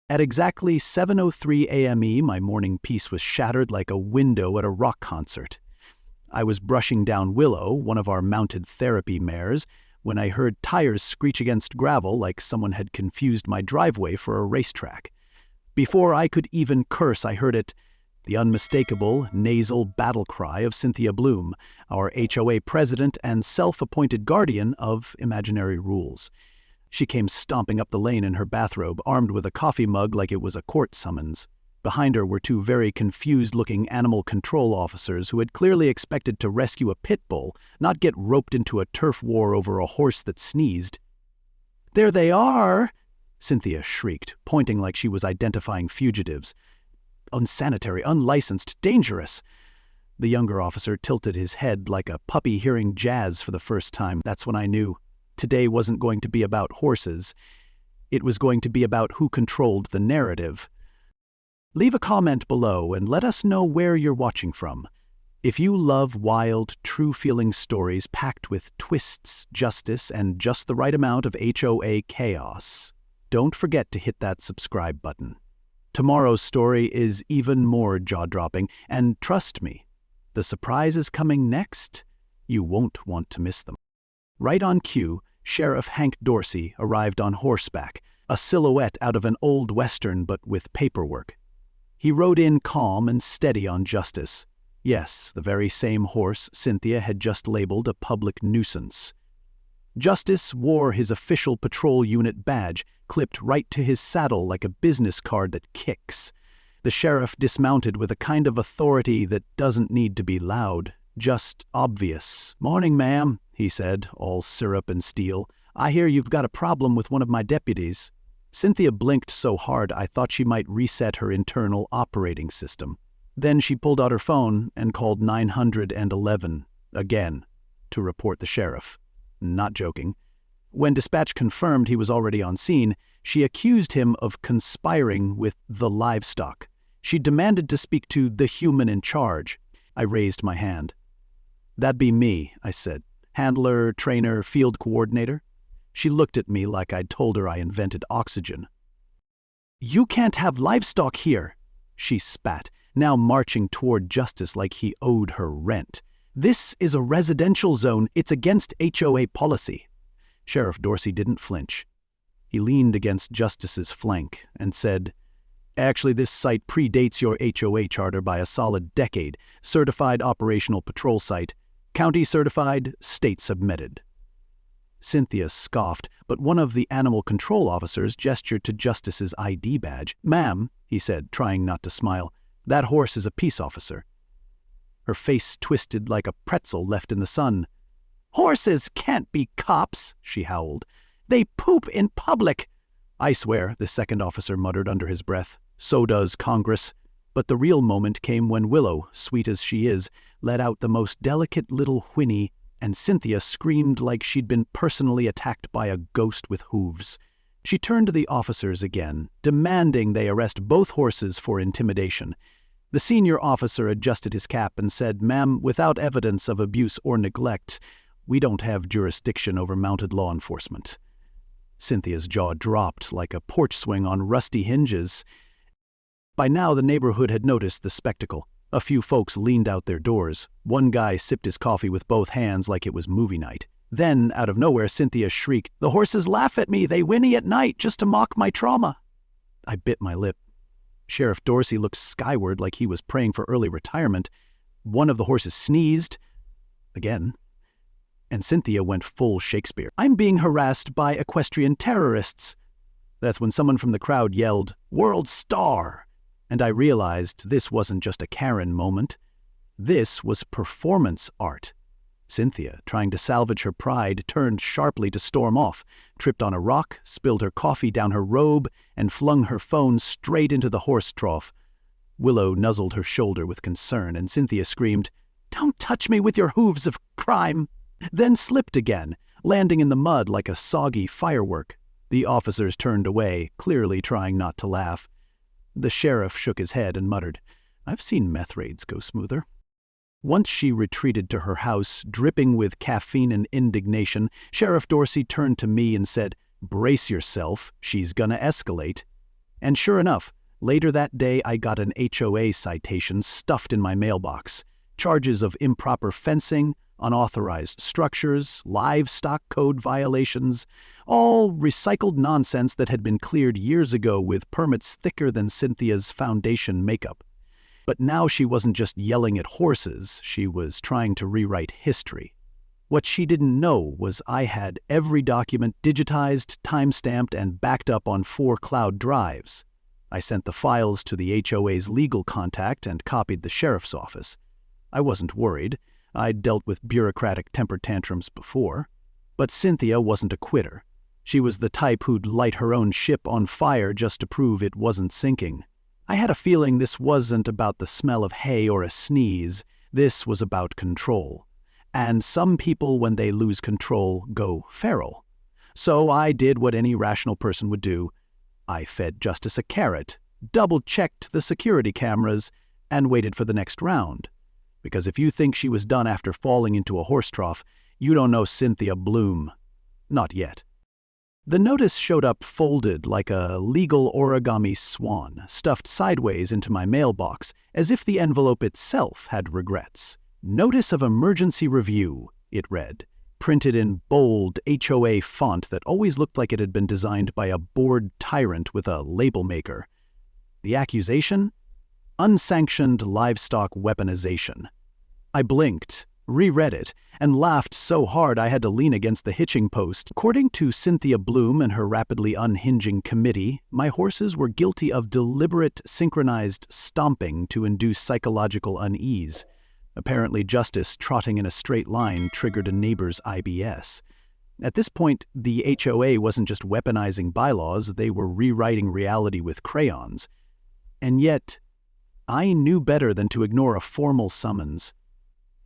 At exactly 7:03 a.m., my morning peace was shattered like a window at a rock concert. I was brushing down Willow, one of our mounted therapy mares, when I heard tires screech against gravel like someone had confused my driveway for a racetrack. Before I could even curse, I heard it, the unmistakable, nasal battle cry of Cynthia Bloom, our HOA president and self-appointed guardian of imaginary rules. She came stomping up the lane in her bathrobe, armed with a coffee mug like it was a court summons. Behind her were two very confused-looking animal control officers who had clearly expected to rescue a pit bull, not get roped into a turf war over a horse that sneezed. "There they are!" Cynthia shrieked, pointing like she was identifying fugitives. "Unsanitary, unlicensed, dangerous!" The younger officer tilted his head like a puppy hearing jazz for the first time. That's when I knew. Today wasn't going to be about horses. It was going to be about who controlled the narrative. Leave a comment below and let us know where you're watching from. If you love wild, true-feeling stories packed with twists, justice, and just the right amount of HOA chaos, don't forget to hit that subscribe button. Tomorrow's story is even more jaw-dropping, and trust me, the surprises coming next, you won't want to miss them. Right on cue, Sheriff Hank Dorsey arrived on horseback, a silhouette out of an old western but with paperwork. He rode in calm and steady on Justice. Yes, the very same horse Cynthia had just labeled a public nuisance. Justice wore his official patrol unit badge, clipped right to his saddle like a business card that kicks. The sheriff dismounted with a kind of authority that doesn't need to be loud, just obvious. "Morning, ma'am," he said, all syrup and steel. "I hear you've got a problem with one of my deputies." Cynthia blinked so hard I thought she might reset her internal operating system. Then she pulled out her phone and called 911, again, to report the sheriff. Not joking. When dispatch confirmed he was already on scene, she accused him of conspiring with the livestock. She demanded to speak to the human in charge. I raised my hand. "That'd be me," I said. "Handler, trainer, field coordinator." She looked at me like I'd told her I invented oxygen. "You can't have livestock here," she spat, now marching toward Justice like he owed her rent. "This is a residential zone. It's against HOA policy." Sheriff Dorsey didn't flinch. He leaned against Justice's flank and said, "Actually, this site predates your HOA charter by a solid decade. Certified operational patrol site. County certified, state submitted." Cynthia scoffed, but one of the animal control officers gestured to Justice's ID badge. "Ma'am," he said, trying not to smile, "that horse is a peace officer." Her face twisted like a pretzel left in the sun. "Horses can't be cops," she howled. "They poop in public." "I swear," the second officer muttered under his breath. "So does Congress." But the real moment came when Willow, sweet as she is, let out the most delicate little whinny, and Cynthia screamed like she'd been personally attacked by a ghost with hooves. She turned to the officers again, demanding they arrest both horses for intimidation. The senior officer adjusted his cap and said, "Ma'am, without evidence of abuse or neglect, we don't have jurisdiction over mounted law enforcement." Cynthia's jaw dropped like a porch swing on rusty hinges. By now the neighborhood had noticed the spectacle. A few folks leaned out their doors. One guy sipped his coffee with both hands like it was movie night. Then, out of nowhere, Cynthia shrieked, "The horses laugh at me! They whinny at night just to mock my trauma!" I bit my lip. Sheriff Dorsey looked skyward like he was praying for early retirement. One of the horses sneezed. Again. And Cynthia went full Shakespeare. "I'm being harassed by equestrian terrorists." That's when someone from the crowd yelled, "World Star!" And I realized this wasn't just a Karen moment. This was performance art. Cynthia, trying to salvage her pride, turned sharply to storm off, tripped on a rock, spilled her coffee down her robe, and flung her phone straight into the horse trough. Willow nuzzled her shoulder with concern, and Cynthia screamed, "Don't touch me with your hooves of crime!" Then slipped again, landing in the mud like a soggy firework. The officers turned away, clearly trying not to laugh. The sheriff shook his head and muttered, "I've seen meth raids go smoother." Once she retreated to her house, dripping with caffeine and indignation, Sheriff Dorsey turned to me and said, "Brace yourself, she's gonna escalate." And sure enough, later that day I got an HOA citation stuffed in my mailbox. Charges of improper fencing, unauthorized structures, livestock code violations, all recycled nonsense that had been cleared years ago with permits thicker than Cynthia's foundation makeup. But now she wasn't just yelling at horses, she was trying to rewrite history. What she didn't know was I had every document digitized, time-stamped, and backed up on 4 cloud drives. I sent the files to the HOA's legal contact and copied the sheriff's office. I wasn't worried. I'd dealt with bureaucratic temper tantrums before. But Cynthia wasn't a quitter. She was the type who'd light her own ship on fire just to prove it wasn't sinking. I had a feeling this wasn't about the smell of hay or a sneeze. This was about control. And some people, when they lose control, go feral. So I did what any rational person would do. I fed Justice a carrot, double-checked the security cameras, and waited for the next round. Because if you think she was done after falling into a horse trough, you don't know Cynthia Bloom. Not yet. The notice showed up folded like a legal origami swan, stuffed sideways into my mailbox, as if the envelope itself had regrets. Notice of Emergency Review, it read, printed in bold HOA font that always looked like it had been designed by a bored tyrant with a label maker. The accusation? Unsanctioned livestock weaponization. I blinked, reread it, and laughed so hard I had to lean against the hitching post. According to Cynthia Bloom and her rapidly unhinging committee, my horses were guilty of deliberate, synchronized stomping to induce psychological unease. Apparently, justice trotting in a straight line triggered a neighbor's IBS. At this point, the HOA wasn't just weaponizing bylaws, they were rewriting reality with crayons. And yet, I knew better than to ignore a formal summons.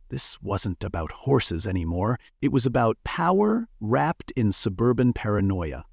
This wasn't about horses anymore. It was about power wrapped in suburban paranoia.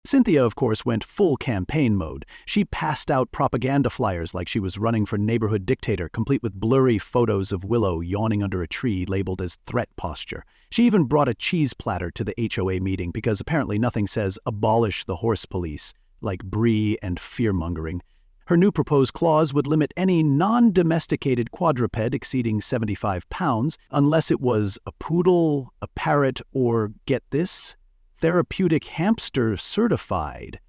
Cynthia, of course, went full campaign mode. She passed out propaganda flyers like she was running for neighborhood dictator, complete with blurry photos of Willow yawning under a tree labeled as threat posture. She even brought a cheese platter to the HOA meeting because apparently nothing says abolish the horse police like brie and fear-mongering. Her new proposed clause would limit any non-domesticated quadruped exceeding 75 pounds unless it was a poodle, a parrot, or, get this, therapeutic hamster certified.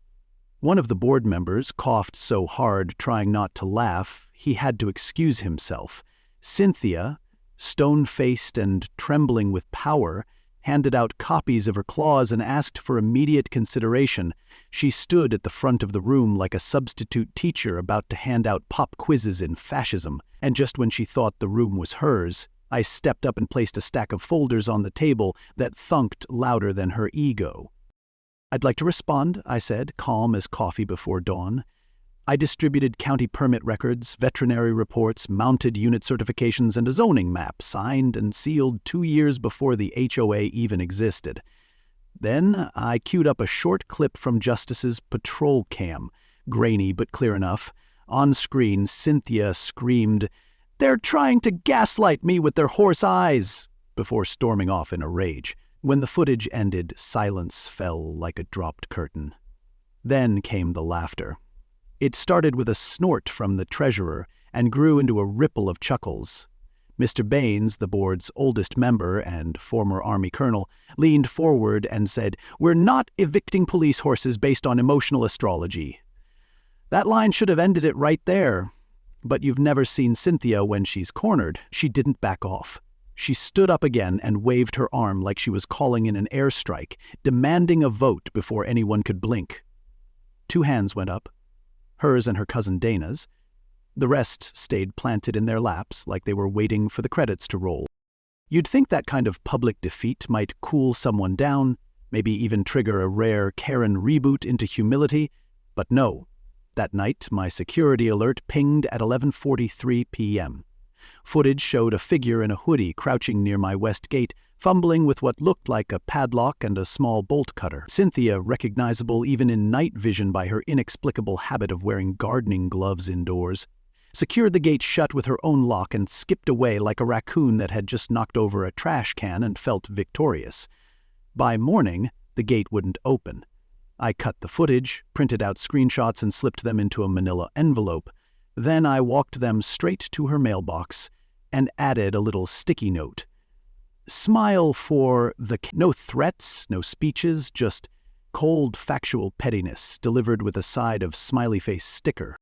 One of the board members coughed so hard, trying not to laugh, he had to excuse himself. Cynthia, stone-faced and trembling with power, handed out copies of her clause and asked for immediate consideration. She stood at the front of the room like a substitute teacher about to hand out pop quizzes in fascism, and just when she thought the room was hers, I stepped up and placed a stack of folders on the table that thunked louder than her ego. "I'd like to respond," I said, calm as coffee before dawn. I distributed county permit records, veterinary reports, mounted unit certifications, and a zoning map signed and sealed 2 years before the HOA even existed. Then I queued up a short clip from Justice's patrol cam, grainy but clear enough. On screen, Cynthia screamed, "They're trying to gaslight me with their horse eyes," before storming off in a rage. When the footage ended, silence fell like a dropped curtain. Then came the laughter. It started with a snort from the treasurer and grew into a ripple of chuckles. Mr. Baines, the board's oldest member and former Army colonel, leaned forward and said, "We're not evicting police horses based on emotional astrology." That line should have ended it right there. But you've never seen Cynthia when she's cornered. She didn't back off. She stood up again and waved her arm like she was calling in an airstrike, demanding a vote before anyone could blink. 2 hands went up, hers and her cousin Dana's. The rest stayed planted in their laps like they were waiting for the credits to roll. You'd think that kind of public defeat might cool someone down, maybe even trigger a rare Karen reboot into humility, but no. That night, my security alert pinged at 11:43 p.m. Footage showed a figure in a hoodie crouching near my west gate, fumbling with what looked like a padlock and a small bolt cutter. Cynthia, recognizable even in night vision by her inexplicable habit of wearing gardening gloves indoors, secured the gate shut with her own lock and skipped away like a raccoon that had just knocked over a trash can and felt victorious. By morning, the gate wouldn't open. I cut the footage, printed out screenshots, and slipped them into a manila envelope. Then I walked them straight to her mailbox and added a little sticky note. Smile for the... No threats, no speeches, just cold, factual pettiness delivered with a side of smiley face sticker.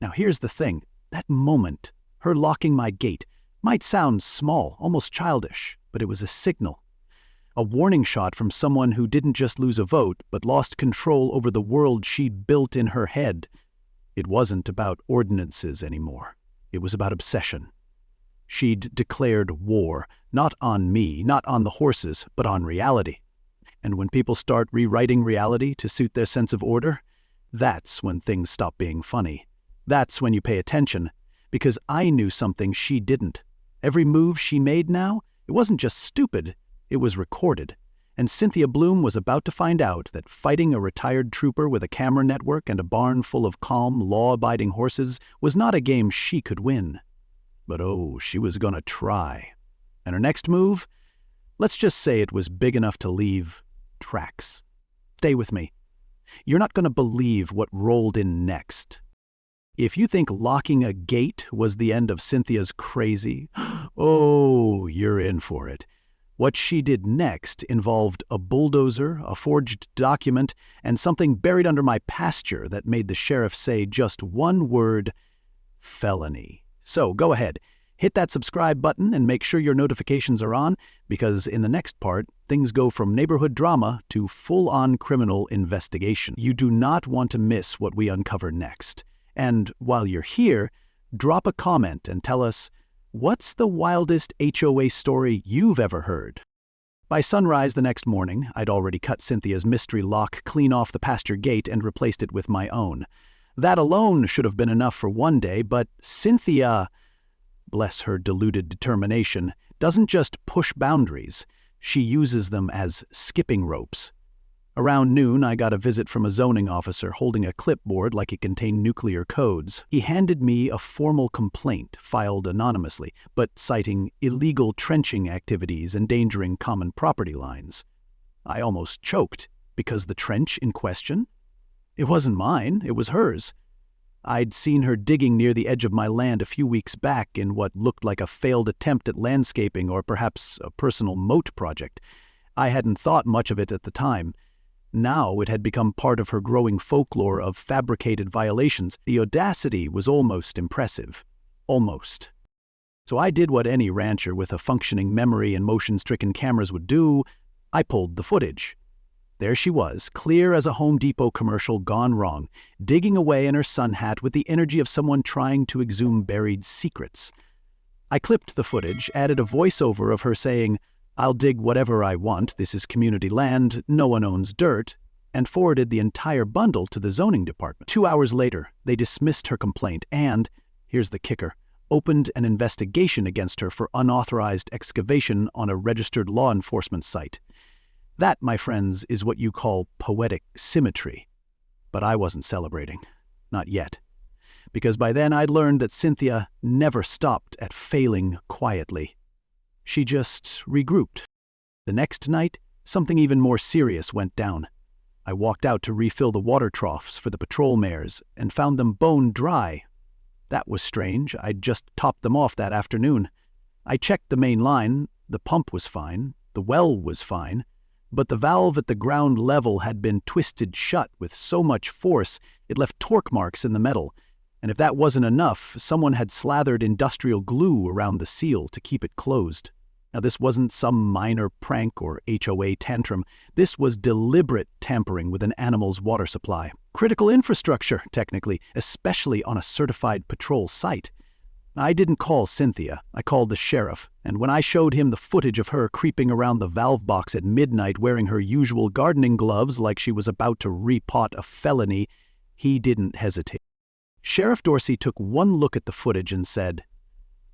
Now here's the thing. That moment, her locking my gate, might sound small, almost childish, but it was a signal. A warning shot from someone who didn't just lose a vote, but lost control over the world she'd built in her head. It wasn't about ordinances anymore. It was about obsession. She'd declared war, not on me, not on the horses, but on reality. And when people start rewriting reality to suit their sense of order, that's when things stop being funny. That's when you pay attention, because I knew something she didn't. Every move she made now, it wasn't just stupid, it was recorded. And Cynthia Bloom was about to find out that fighting a retired trooper with a camera network and a barn full of calm, law-abiding horses was not a game she could win. But oh, she was gonna try. And her next move? Let's just say it was big enough to leave tracks. Stay with me. You're not gonna believe what rolled in next. If you think locking a gate was the end of Cynthia's crazy, oh, you're in for it. What she did next involved a bulldozer, a forged document, and something buried under my pasture that made the sheriff say just one word: felony. So go ahead, hit that subscribe button and make sure your notifications are on, because in the next part, things go from neighborhood drama to full-on criminal investigation. You do not want to miss what we uncover next. And while you're here, drop a comment and tell us, what's the wildest HOA story you've ever heard? By sunrise the next morning, I'd already cut Cynthia's mystery lock clean off the pasture gate and replaced it with my own. That alone should have been enough for one day, but Cynthia, bless her deluded determination, doesn't just push boundaries, she uses them as skipping ropes. Around noon, I got a visit from a zoning officer holding a clipboard like it contained nuclear codes. He handed me a formal complaint, filed anonymously, but citing illegal trenching activities endangering common property lines. I almost choked, because the trench in question? It wasn't mine, it was hers. I'd seen her digging near the edge of my land a few weeks back in what looked like a failed attempt at landscaping or perhaps a personal moat project. I hadn't thought much of it at the time. Now it had become part of her growing folklore of fabricated violations. The audacity was almost impressive. Almost. So I did what any rancher with a functioning memory and motion-stricken cameras would do. I pulled the footage. There she was, clear as a Home Depot commercial gone wrong, digging away in her sun hat with the energy of someone trying to exhume buried secrets. I clipped the footage, added a voiceover of her saying, "I'll dig whatever I want, this is community land, no one owns dirt," and forwarded the entire bundle to the zoning department. 2 hours later, they dismissed her complaint and, here's the kicker, opened an investigation against her for unauthorized excavation on a registered law enforcement site. That, my friends, is what you call poetic symmetry. But I wasn't celebrating. Not yet. Because by then I'd learned that Cynthia never stopped at failing quietly. She just regrouped. The next night, something even more serious went down. I walked out to refill the water troughs for the patrol mares and found them bone dry. That was strange. I'd just topped them off that afternoon. I checked the main line. The pump was fine. The well was fine. But the valve at the ground level had been twisted shut with so much force it left torque marks in the metal. And if that wasn't enough, someone had slathered industrial glue around the seal to keep it closed. Now, this wasn't some minor prank or HOA tantrum. This was deliberate tampering with an animal's water supply. Critical infrastructure, technically, especially on a certified patrol site. I didn't call Cynthia. I called the sheriff, and when I showed him the footage of her creeping around the valve box at midnight wearing her usual gardening gloves like she was about to repot a felony, he didn't hesitate. Sheriff Dorsey took one look at the footage and said,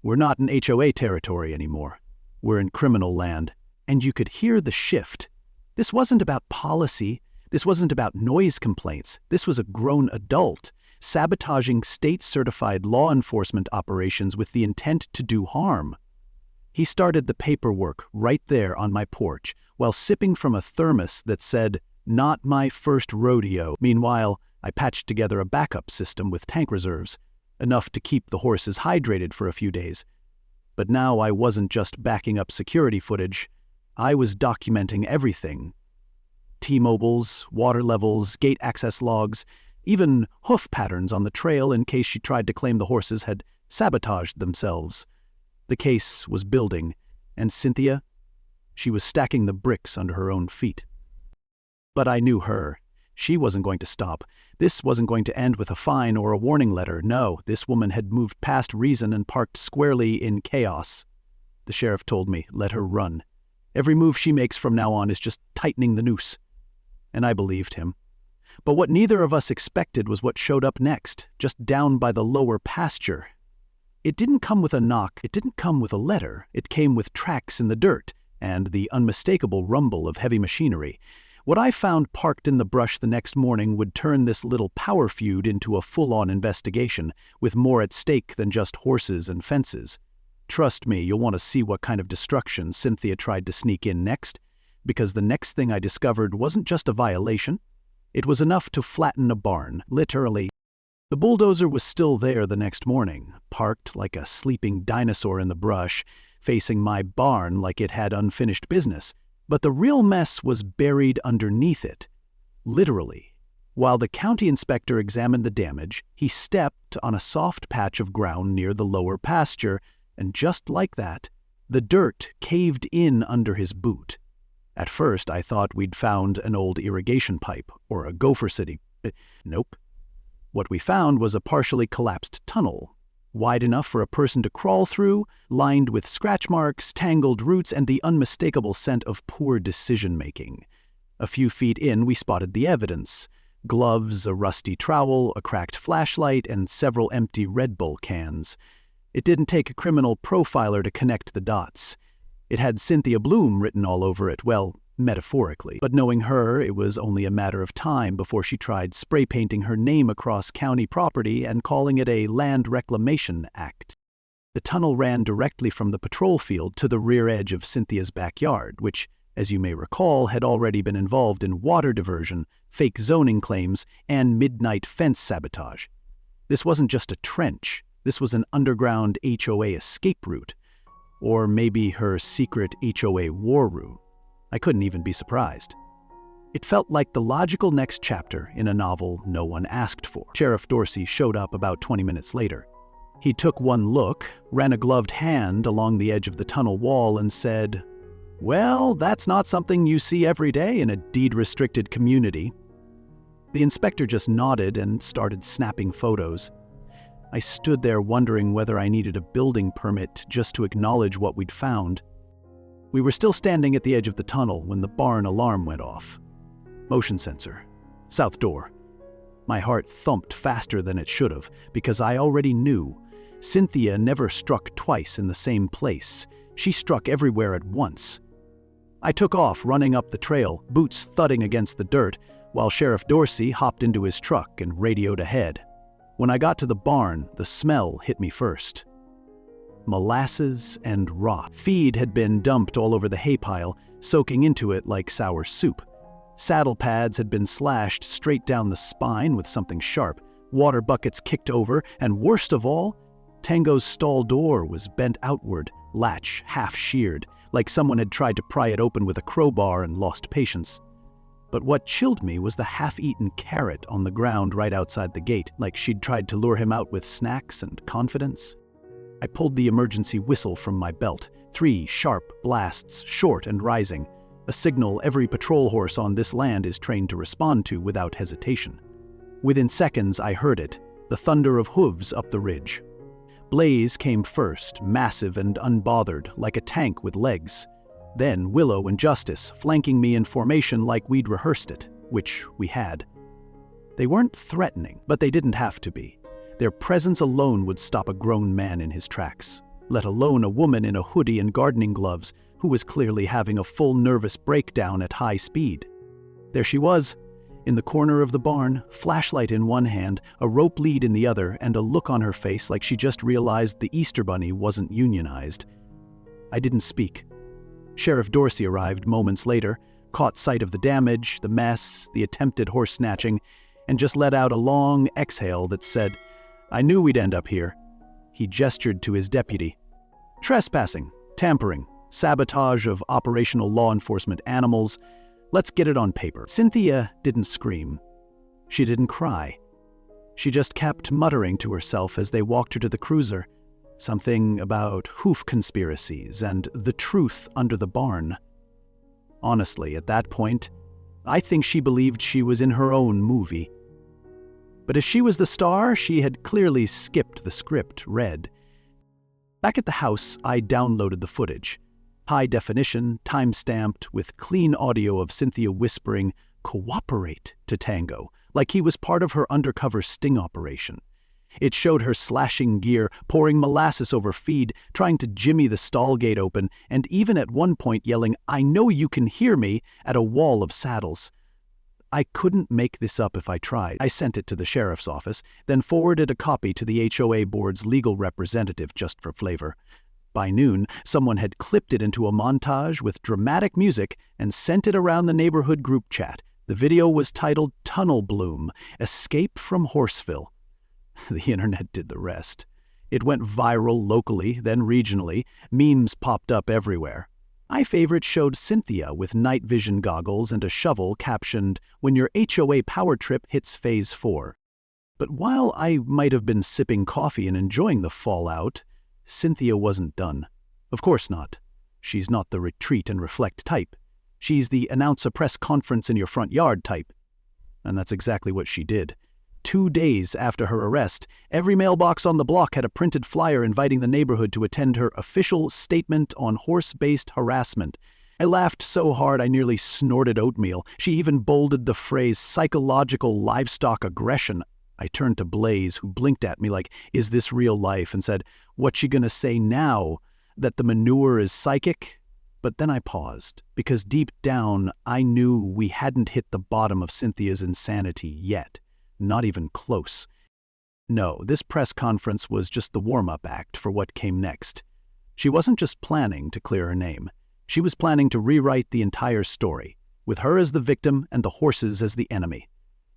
"We're not in HOA territory anymore. We're in criminal land." And you could hear the shift. This wasn't about policy. This wasn't about noise complaints. This was a grown adult sabotaging state-certified law enforcement operations with the intent to do harm. He started the paperwork right there on my porch while sipping from a thermos that said, Not my first rodeo. Meanwhile, I patched together a backup system with tank reserves, enough to keep the horses hydrated for a few days. But now I wasn't just backing up security footage. I was documenting everything. T-mobiles, water levels, gate access logs, even hoof patterns on the trail in case she tried to claim the horses had sabotaged themselves. The case was building, and Cynthia, she was stacking the bricks under her own feet. But I knew her. She wasn't going to stop. This wasn't going to end with a fine or a warning letter. No, this woman had moved past reason and parked squarely in chaos. The sheriff told me, let her run. Every move she makes from now on is just tightening the noose. And I believed him. But what neither of us expected was what showed up next, just down by the lower pasture. It didn't come with a knock, it didn't come with a letter, it came with tracks in the dirt and the unmistakable rumble of heavy machinery. What I found parked in the brush the next morning would turn this little power feud into a full-on investigation, with more at stake than just horses and fences. Trust me, you'll want to see what kind of destruction Cynthia tried to sneak in next, because the next thing I discovered wasn't just a violation. It was enough to flatten a barn, literally. The bulldozer was still there the next morning, parked like a sleeping dinosaur in the brush, facing my barn like it had unfinished business. But the real mess was buried underneath it, literally. While the county inspector examined the damage, he stepped on a soft patch of ground near the lower pasture, and just like that, the dirt caved in under his boot. At first, I thought we'd found an old irrigation pipe or a gopher city. Nope. What we found was a partially collapsed tunnel, wide enough for a person to crawl through, lined with scratch marks, tangled roots, and the unmistakable scent of poor decision-making. A few feet in, we spotted the evidence: gloves, a rusty trowel, a cracked flashlight, and several empty Red Bull cans. It didn't take a criminal profiler to connect the dots. It had Cynthia Bloom written all over it, well, metaphorically. But knowing her, it was only a matter of time before she tried spray painting her name across county property and calling it a land reclamation act. The tunnel ran directly from the patrol field to the rear edge of Cynthia's backyard, which, as you may recall, had already been involved in water diversion, fake zoning claims, and midnight fence sabotage. This wasn't just a trench. This was an underground HOA escape route, or maybe her secret HOA war room. I couldn't even be surprised. It felt like the logical next chapter in a novel no one asked for. Sheriff Dorsey showed up about 20 minutes later. He took one look, ran a gloved hand along the edge of the tunnel wall, and said, "Well, that's not something you see every day in a deed-restricted community." The inspector just nodded and started snapping photos. I stood there wondering whether I needed a building permit just to acknowledge what we'd found. We were still standing at the edge of the tunnel when the barn alarm went off. Motion sensor. South door. My heart thumped faster than it should have, because I already knew. Cynthia never struck twice in the same place. She struck everywhere at once. I took off, running up the trail, boots thudding against the dirt, while Sheriff Dorsey hopped into his truck and radioed ahead. When I got to the barn, the smell hit me first. Molasses and rot. Feed had been dumped all over the hay pile, soaking into it like sour soup. Saddle pads had been slashed straight down the spine with something sharp, water buckets kicked over, and worst of all, Tango's stall door was bent outward, latch half-sheared, like someone had tried to pry it open with a crowbar and lost patience. But what chilled me was the half-eaten carrot on the ground right outside the gate, like she'd tried to lure him out with snacks and confidence. I pulled the emergency whistle from my belt. 3 sharp blasts, short and rising, a signal every patrol horse on this land is trained to respond to without hesitation. Within seconds, I heard it, the thunder of hooves up the ridge. Blaze came first, massive and unbothered, like a tank with legs. Then Willow and Justice, flanking me in formation like we'd rehearsed it, which we had. They weren't threatening, but they didn't have to be. Their presence alone would stop a grown man in his tracks, let alone a woman in a hoodie and gardening gloves who was clearly having a full nervous breakdown at high speed. There she was, in the corner of the barn, flashlight in one hand, a rope lead in the other, and a look on her face like she just realized the Easter Bunny wasn't unionized. I didn't speak. Sheriff Dorsey arrived moments later, caught sight of the damage, the mess, the attempted horse snatching, and just let out a long exhale that said, "I knew we'd end up here." He gestured to his deputy. "Trespassing, tampering, sabotage of operational law enforcement animals. Let's get it on paper." Cynthia didn't scream. She didn't cry. She just kept muttering to herself as they walked her to the cruiser. Something about hoof conspiracies and the truth under the barn. Honestly, at that point, I think she believed she was in her own movie. But if she was the star, she had clearly skipped the script read. Back at the house, I downloaded the footage. High definition, time-stamped, with clean audio of Cynthia whispering, "Cooperate," to Tango, like he was part of her undercover sting operation. It showed her slashing gear, pouring molasses over feed, trying to jimmy the stall gate open, and even at one point yelling, "I know you can hear me," at a wall of saddles. I couldn't make this up if I tried. I sent it to the sheriff's office, then forwarded a copy to the HOA board's legal representative just for flavor. By noon, someone had clipped it into a montage with dramatic music and sent it around the neighborhood group chat. The video was titled "Tunnel Bloom: Escape from Horseville." The internet did the rest. It went viral locally, then regionally. Memes popped up everywhere. My favorite showed Cynthia with night vision goggles and a shovel captioned, "When your HOA power trip hits phase 4. But while I might have been sipping coffee and enjoying the fallout, Cynthia wasn't done. Of course not. She's not the retreat and reflect type. She's the announce a press conference in your front yard type. And that's exactly what she did. 2 days after her arrest, every mailbox on the block had a printed flyer inviting the neighborhood to attend her official statement on horse-based harassment. I laughed so hard I nearly snorted oatmeal. She even bolded the phrase "psychological livestock aggression." I turned to Blaze, who blinked at me like, "Is this real life?" and said, "What's she gonna say now? That the manure is psychic?" But then I paused, because deep down I knew we hadn't hit the bottom of Cynthia's insanity yet. Not even close. No, this press conference was just the warm-up act for what came next. She wasn't just planning to clear her name. She was planning to rewrite the entire story, with her as the victim and the horses as the enemy.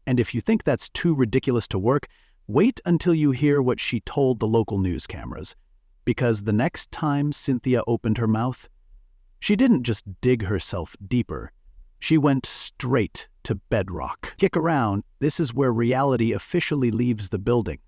And if you think that's too ridiculous to work, wait until you hear what she told the local news cameras. Because the next time Cynthia opened her mouth, she didn't just dig herself deeper. She went straight to bedrock. Kick around, this is where reality officially leaves the building.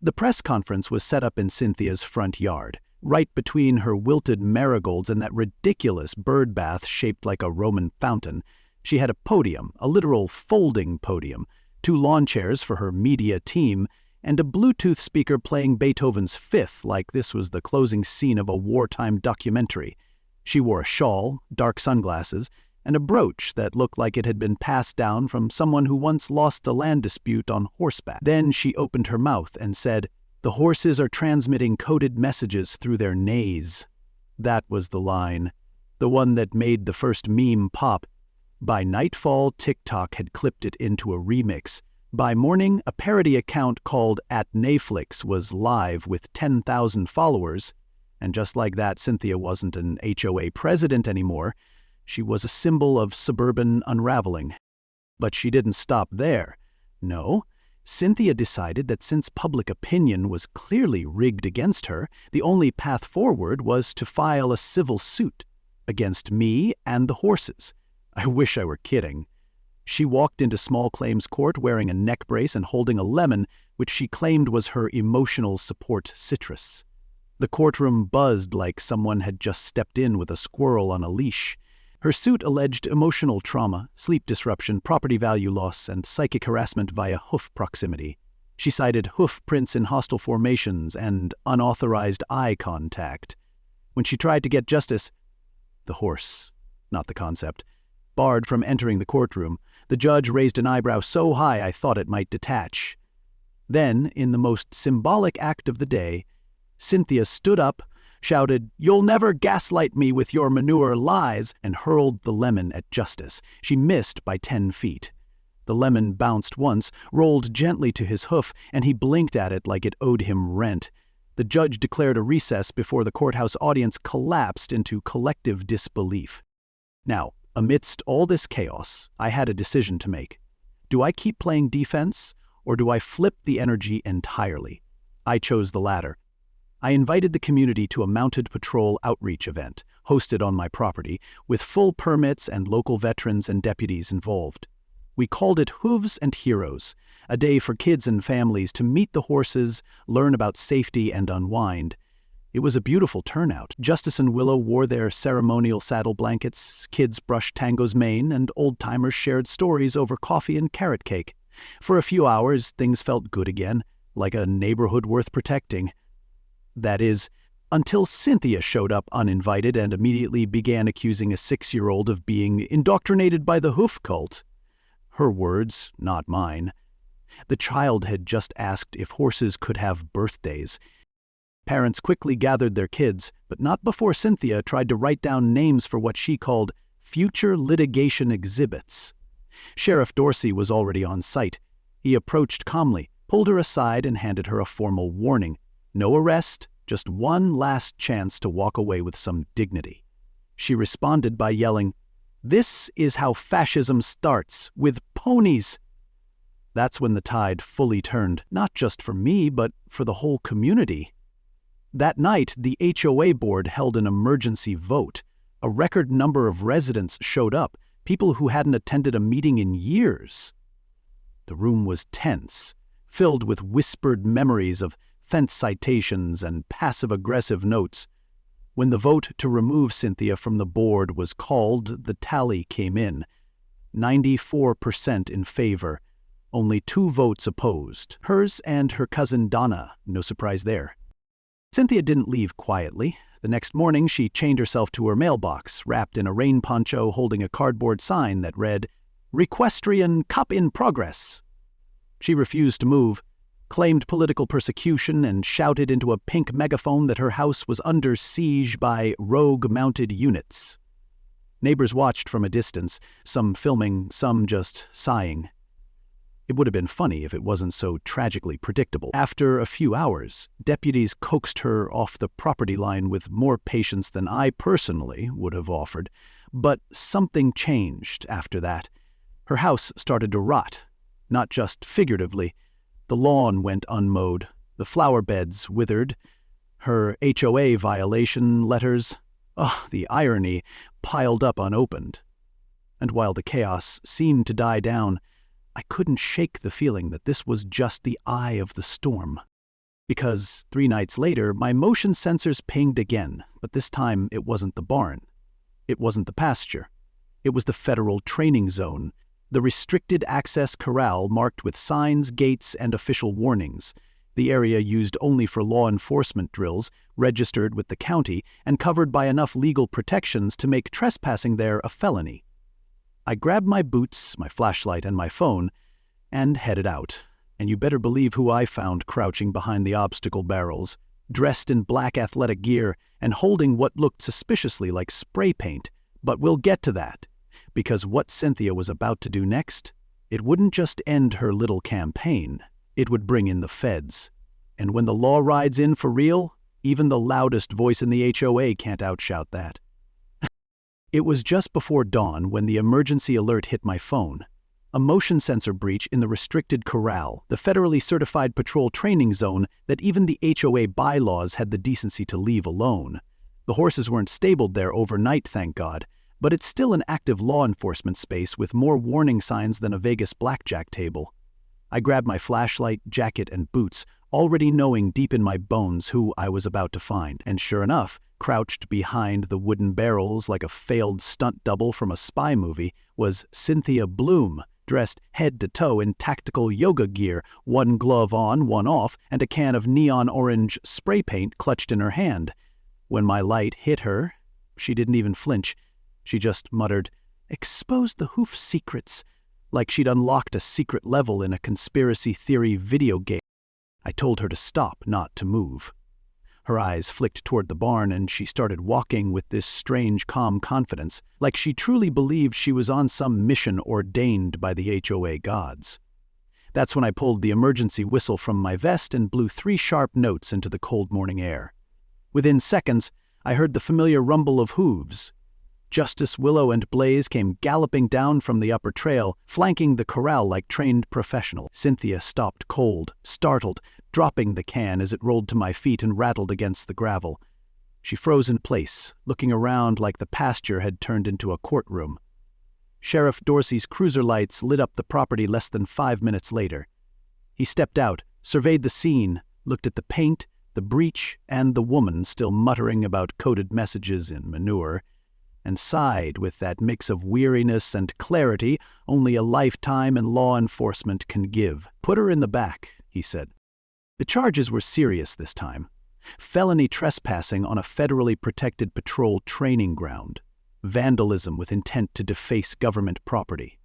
The press conference was set up in Cynthia's front yard, right between her wilted marigolds and that ridiculous bird bath shaped like a Roman fountain. She had a podium, a literal folding podium, 2 lawn chairs for her media team, and a Bluetooth speaker playing Beethoven's Fifth like this was the closing scene of a wartime documentary. She wore a shawl, dark sunglasses, and a brooch that looked like it had been passed down from someone who once lost a land dispute on horseback. Then she opened her mouth and said, "The horses are transmitting coded messages through their neighs." That was the line, the one that made the first meme pop. By nightfall, TikTok had clipped it into a remix. By morning, a parody account called @Nayflix was live with 10,000 followers. And just like that, Cynthia wasn't an HOA president anymore. She was a symbol of suburban unraveling. But she didn't stop there. No, Cynthia decided that since public opinion was clearly rigged against her, the only path forward was to file a civil suit against me and the horses. I wish I were kidding. She walked into small claims court wearing a neck brace and holding a lemon, which she claimed was her emotional support citrus. The courtroom buzzed like someone had just stepped in with a squirrel on a leash. Her suit alleged emotional trauma, sleep disruption, property value loss, and psychic harassment via hoof proximity. She cited hoof prints in hostile formations and unauthorized eye contact. When she tried to get justice, the horse, not the concept, barred from entering the courtroom, the judge raised an eyebrow so high I thought it might detach. Then, in the most symbolic act of the day, Cynthia stood up, shouted, "You'll never gaslight me with your manure lies," and hurled the lemon at Justice. She missed by 10 feet. The lemon bounced once, rolled gently to his hoof, and he blinked at it like it owed him rent. The judge declared a recess before the courthouse audience collapsed into collective disbelief. Now, Amidst all this chaos, I had a decision to make. Do I keep playing defense, or do I flip the energy entirely? I chose the latter. I invited the community to a mounted patrol outreach event, hosted on my property, with full permits and local veterans and deputies involved. We called it Hooves and Heroes, a day for kids and families to meet the horses, learn about safety, and unwind. It was a beautiful turnout. Justice and Willow wore their ceremonial saddle blankets, kids brushed Tango's mane, and old-timers shared stories over coffee and carrot cake. For a few hours, things felt good again, like a neighborhood worth protecting. That is, until Cynthia showed up uninvited and immediately began accusing a 6-year-old of being indoctrinated by the hoof cult. Her words, not mine. The child had just asked if horses could have birthdays. Parents quickly gathered their kids, but not before Cynthia tried to write down names for what she called future litigation exhibits. Sheriff Dorsey was already on site. He approached calmly, pulled her aside, and handed her a formal warning. No arrest, just one last chance to walk away with some dignity. She responded by yelling, "This is how fascism starts, with ponies!" That's when the tide fully turned, not just for me, but for the whole community. That night, the HOA board held an emergency vote. A record number of residents showed up, people who hadn't attended a meeting in years. The room was tense, filled with whispered memories of fence citations and passive-aggressive notes. When the vote to remove Cynthia from the board was called, the tally came in. 94% in favor, only 2 votes opposed, hers and her cousin Donna, no surprise there. Cynthia didn't leave quietly. The next morning, she chained herself to her mailbox, wrapped in a rain poncho holding a cardboard sign that read, "Requestrian Cup in Progress." She refused to move, claimed political persecution, and shouted into a pink megaphone that her house was under siege by rogue-mounted units. Neighbors watched from a distance, some filming, some just sighing. It would have been funny if it wasn't so tragically predictable. After a few hours, deputies coaxed her off the property line with more patience than I personally would have offered. But something changed after that. Her house started to rot, not just figuratively. The lawn went unmowed, the flower beds withered, her HOA violation letters, the irony, piled up unopened. And while the chaos seemed to die down, I couldn't shake the feeling that this was just the eye of the storm. Because 3 nights later, my motion sensors pinged again, but this time it wasn't the barn. It wasn't the pasture. It was the federal training zone, the restricted access corral marked with signs, gates, and official warnings, the area used only for law enforcement drills, registered with the county, and covered by enough legal protections to make trespassing there a felony. I grabbed my boots, my flashlight, and my phone, and headed out. And you better believe who I found crouching behind the obstacle barrels, dressed in black athletic gear and holding what looked suspiciously like spray paint. But we'll get to that, because what Cynthia was about to do next, it wouldn't just end her little campaign, it would bring in the feds. And when the law rides in for real, even the loudest voice in the HOA can't outshout that. It was just before dawn when the emergency alert hit my phone. A motion sensor breach in the restricted corral, the federally certified patrol training zone that even the HOA bylaws had the decency to leave alone. The horses weren't stabled there overnight, thank God, but it's still an active law enforcement space with more warning signs than a Vegas blackjack table. I grabbed my flashlight, jacket, and boots, already knowing deep in my bones who I was about to find, and sure enough, crouched behind the wooden barrels like a failed stunt double from a spy movie was Cynthia Bloom, dressed head to toe in tactical yoga gear, one glove on, one off, and a can of neon orange spray paint clutched in her hand. When my light hit her, she didn't even flinch. She just muttered, "Expose the hoof secrets," like she'd unlocked a secret level in a conspiracy theory video game. I told her to stop, not to move. Her eyes flicked toward the barn, and she started walking with this strange, calm confidence, like she truly believed she was on some mission ordained by the HOA gods. That's when I pulled the emergency whistle from my vest and blew 3 sharp notes into the cold morning air. Within seconds, I heard the familiar rumble of hooves. Justice, Willow, and Blaze came galloping down from the upper trail, flanking the corral like trained professionals. Cynthia stopped cold, startled, dropping the can as it rolled to my feet and rattled against the gravel. She froze in place, looking around like the pasture had turned into a courtroom. Sheriff Dorsey's cruiser lights lit up the property less than 5 minutes later. He stepped out, surveyed the scene, looked at the paint, the breach, and the woman still muttering about coded messages in manure, and sighed with that mix of weariness and clarity only a lifetime in law enforcement can give. "Put her in the back," he said. The charges were serious this time. Felony trespassing on a federally protected patrol training ground, vandalism with intent to deface government property,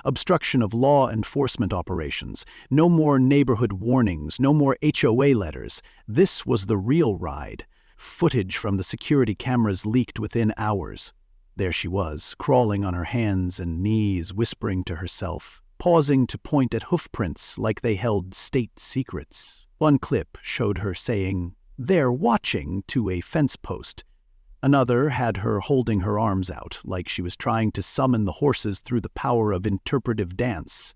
obstruction of law enforcement operations, no more neighborhood warnings, no more HOA letters. This was the real ride. Footage from the security cameras leaked within hours. There she was, crawling on her hands and knees, whispering to herself, pausing to point at hoofprints like they held state secrets. One clip showed her saying, "They're watching," to a fence post. Another had her holding her arms out, like she was trying to summon the horses through the power of interpretive dance.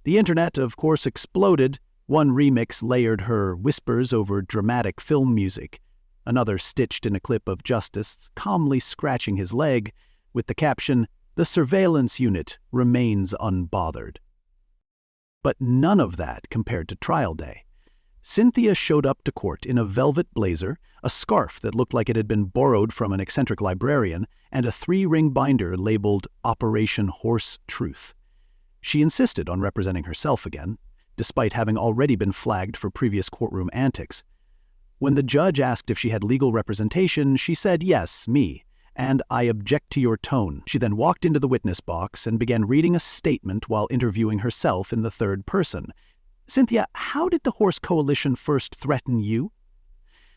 The internet, of course, exploded. One remix layered her whispers over dramatic film music. Another stitched in a clip of Justice calmly scratching his leg, with the caption, "The surveillance unit remains unbothered." But none of that compared to trial day. Cynthia showed up to court in a velvet blazer, a scarf that looked like it had been borrowed from an eccentric librarian, and a 3-ring binder labeled Operation Horse Truth. She insisted on representing herself again, despite having already been flagged for previous courtroom antics. When the judge asked if she had legal representation, she said, "Yes, me, and I object to your tone." She then walked into the witness box and began reading a statement while interviewing herself in the third person. "Cynthia, how did the Horse Coalition first threaten you?"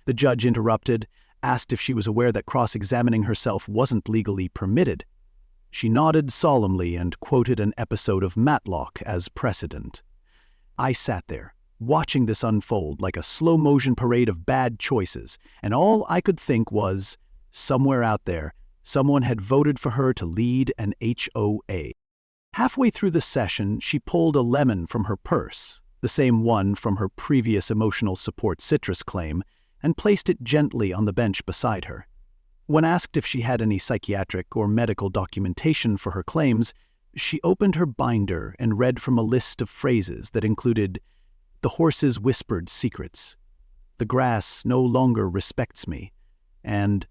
The judge interrupted, asked if she was aware that cross-examining herself wasn't legally permitted. She nodded solemnly and quoted an episode of Matlock as precedent. I sat there, watching this unfold like a slow-motion parade of bad choices, and all I could think was, somewhere out there, someone had voted for her to lead an HOA. Halfway through the session, she pulled a lemon from her purse, the same one from her previous emotional support citrus claim, and placed it gently on the bench beside her. When asked if she had any psychiatric or medical documentation for her claims, she opened her binder and read from a list of phrases that included, "The horses whispered secrets," "The grass no longer respects me," and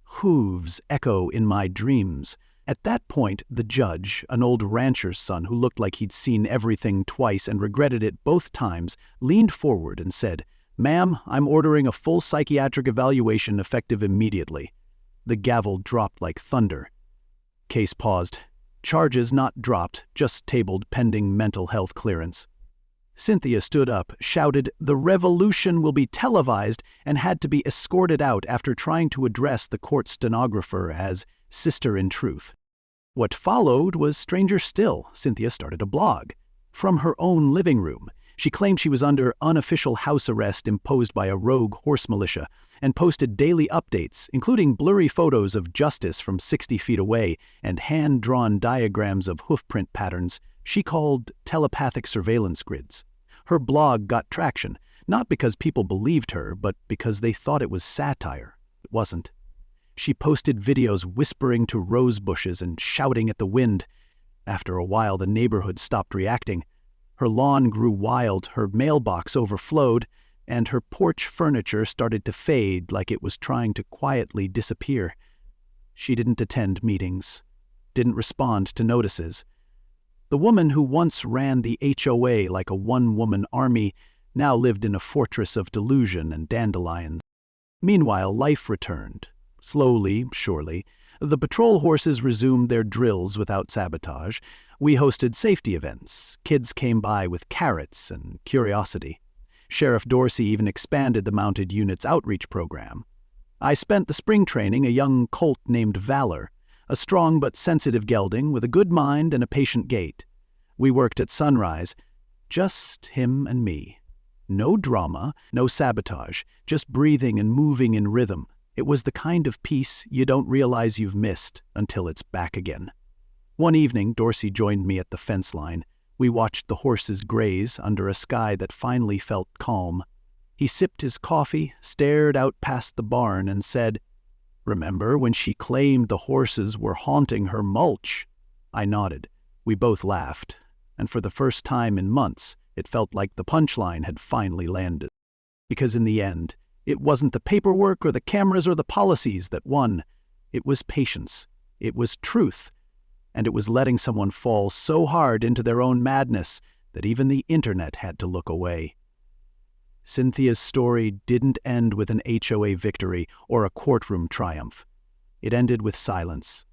"Hooves echo in my dreams." At that point, the judge, an old rancher's son who looked like he'd seen everything twice and regretted it both times, leaned forward and said, "Ma'am, I'm ordering a full psychiatric evaluation effective immediately." The gavel dropped like thunder. Case paused. Charges not dropped, just tabled pending mental health clearance. Cynthia stood up, shouted, "The revolution will be televised," and had to be escorted out after trying to address the court stenographer as Sister in Truth. What followed was stranger still. Cynthia started a blog. From her own living room, she claimed she was under unofficial house arrest imposed by a rogue horse militia, and posted daily updates, including blurry photos of Justice from 60 feet away and hand-drawn diagrams of hoofprint patterns she called telepathic surveillance grids. Her blog got traction, not because people believed her, but because they thought it was satire. It wasn't. She posted videos whispering to rose bushes and shouting at the wind. After a while, the neighborhood stopped reacting. Her lawn grew wild, her mailbox overflowed, and her porch furniture started to fade like it was trying to quietly disappear. She didn't attend meetings, didn't respond to notices. The woman who once ran the HOA like a one-woman army now lived in a fortress of delusion and dandelions. Meanwhile, life returned. Slowly, surely. The patrol horses resumed their drills without sabotage. We hosted safety events. Kids came by with carrots and curiosity. Sheriff Dorsey even expanded the mounted unit's outreach program. I spent the spring training a young colt named Valor, a strong but sensitive gelding with a good mind and a patient gait. We worked at sunrise, just him and me. No drama, no sabotage, just breathing and moving in rhythm. It was the kind of peace you don't realize you've missed until it's back again. One evening, Dorsey joined me at the fence line. We watched the horses graze under a sky that finally felt calm. He sipped his coffee, stared out past the barn, and said, "Remember when she claimed the horses were haunting her mulch?" I nodded. We both laughed, and for the first time in months, it felt like the punchline had finally landed. Because in the end, it wasn't the paperwork or the cameras or the policies that won. It was patience. It was truth. And it was letting someone fall so hard into their own madness that even the internet had to look away. Cynthia's story didn't end with an HOA victory or a courtroom triumph. It ended with silence.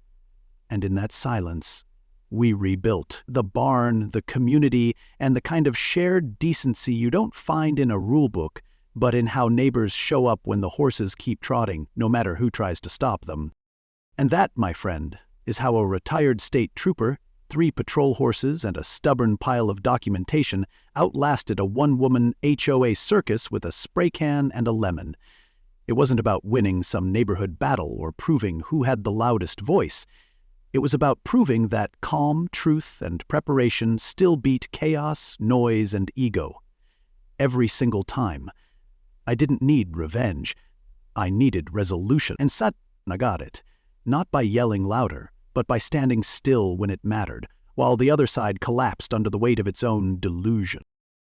And in that silence, we rebuilt the barn, the community, and the kind of shared decency you don't find in a rulebook, but in how neighbors show up when the horses keep trotting, no matter who tries to stop them. And that, my friend, is how a retired state trooper, 3 patrol horses, and a stubborn pile of documentation outlasted a one-woman HOA circus with a spray can and a lemon. It wasn't about winning some neighborhood battle or proving who had the loudest voice. It was about proving that calm, truth, and preparation still beat chaos, noise, and ego. Every single time. I didn't need revenge. I needed resolution. And I got it. Not by yelling louder, but by standing still when it mattered, while the other side collapsed under the weight of its own delusion.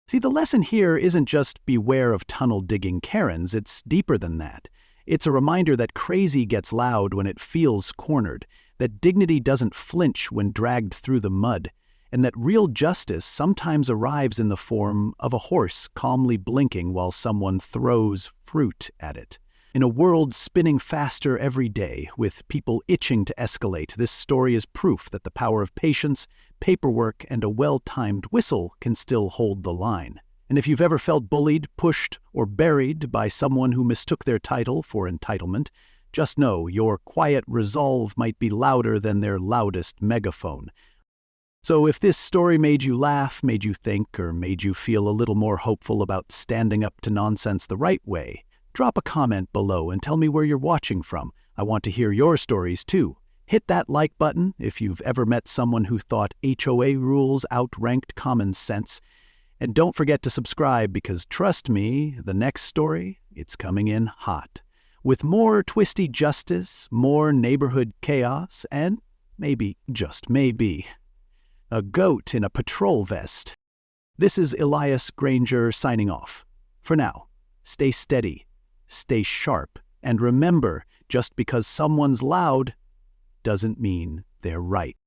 See, the lesson here isn't just beware of tunnel-digging Karens, it's deeper than that. It's a reminder that crazy gets loud when it feels cornered, that dignity doesn't flinch when dragged through the mud, and that real justice sometimes arrives in the form of a horse calmly blinking while someone throws fruit at it. In a world spinning faster every day, with people itching to escalate, this story is proof that the power of patience, paperwork, and a well-timed whistle can still hold the line. And if you've ever felt bullied, pushed, or buried by someone who mistook their title for entitlement, just know your quiet resolve might be louder than their loudest megaphone. So if this story made you laugh, made you think, or made you feel a little more hopeful about standing up to nonsense the right way, drop a comment below and tell me where you're watching from. I want to hear your stories too. Hit that like button if you've ever met someone who thought HOA rules outranked common sense. And don't forget to subscribe because trust me, the next story, it's coming in hot. With more twisty justice, more neighborhood chaos, and maybe, just maybe, a goat in a patrol vest. This is Elias Granger signing off. For now, stay steady, stay sharp, and remember, just because someone's loud doesn't mean they're right.